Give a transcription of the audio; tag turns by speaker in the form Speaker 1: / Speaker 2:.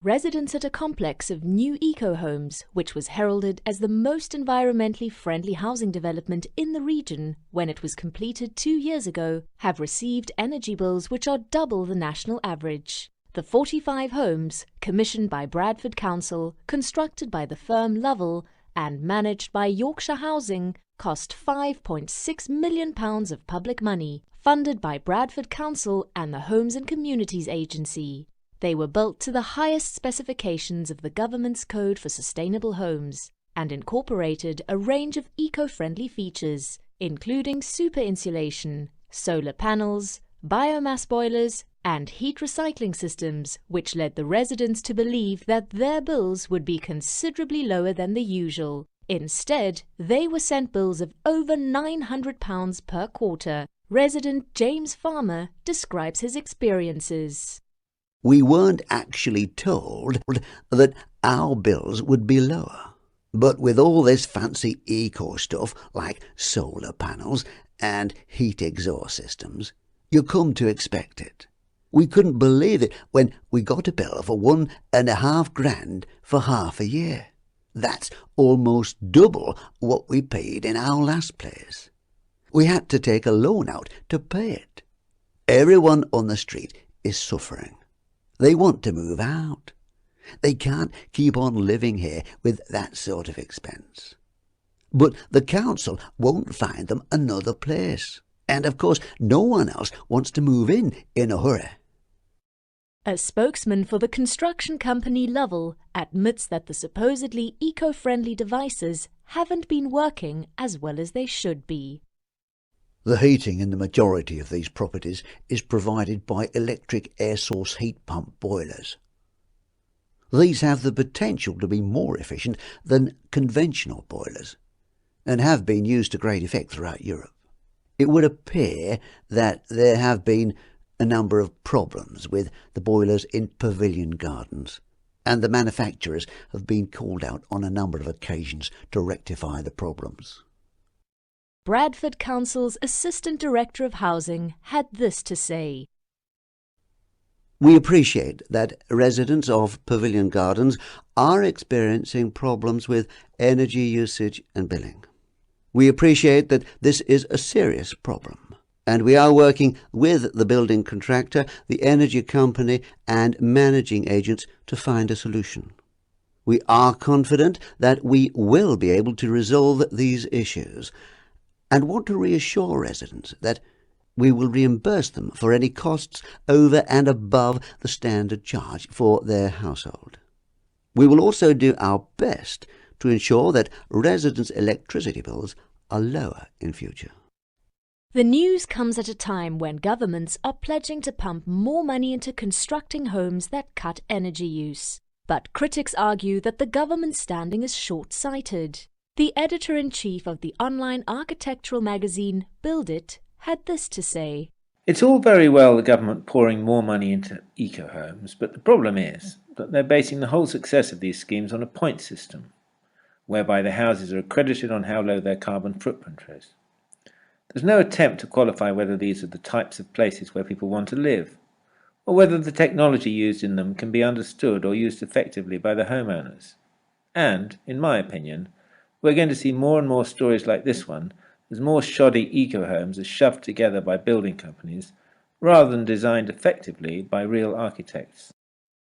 Speaker 1: Residents at a complex of new eco-homes, which was heralded as the most environmentally friendly housing development in the region when it was completed 2 years ago, have received energy bills which are double the national average. The 45 homes, commissioned by Bradford Council, constructed by the firm Lovell, and managed by Yorkshire Housing, cost £5.6 million of public money, funded by Bradford Council and the Homes and Communities Agency. They were built to the highest specifications of the government's Code for Sustainable Homes and incorporated a range of eco-friendly features, including super insulation, solar panels, biomass boilers, and heat recycling systems, which led the residents to believe that their bills would be considerably lower than the usual. Instead, they were sent bills of over £900 per quarter. Resident James Farmer describes his experiences.
Speaker 2: We weren't actually told that our bills would be lower. But with all this fancy eco stuff like solar panels and heat exhaust systems, you come to expect it. We couldn't believe it when we got a bill for £1.5 for half a year. That's almost double what we paid in our last place. We had to take a loan out to pay it. Everyone on the street is suffering. They want to move out. They can't keep on living here with that sort of expense. But the council won't find them another place. And of course, no one else wants to move in a hurry.
Speaker 1: A spokesman for the construction company Lovell admits that the supposedly eco-friendly devices haven't been working as well as they should be.
Speaker 2: The heating in the majority of these properties is provided by electric air source heat pump boilers. These have the potential to be more efficient than conventional boilers and have been used to great effect throughout Europe. It would appear that there have been a number of problems with the boilers in Pavilion Gardens, and the manufacturers have been called out on a number of occasions to rectify the problems.
Speaker 1: Bradford Council's Assistant Director of Housing had this to say.
Speaker 2: We appreciate that residents of Pavilion Gardens are experiencing problems with energy usage and billing. We appreciate that this is a serious problem, and we are working with the building contractor, the energy company, and managing agents to find a solution. We are confident that we will be able to resolve these issues, and want to reassure residents that we will reimburse them for any costs over and above the standard charge for their household. We will also do our best to ensure that residents' electricity bills are lower in future.
Speaker 1: The news comes at a time when governments are pledging to pump more money into constructing homes that cut energy use. But critics argue that the government's standing is short-sighted. The editor-in-chief of the online architectural magazine Build It had this to say.
Speaker 3: It's all very well the government pouring more money into eco-homes, but the problem is that they're basing the whole success of these schemes on a point system, whereby the houses are accredited on how low their carbon footprint is. There's no attempt to qualify whether these are the types of places where people want to live, or whether the technology used in them can be understood or used effectively by the homeowners. And, in my opinion, we're going to see more and more stories like this one as more shoddy eco-homes are shoved together by building companies rather than designed effectively by real architects.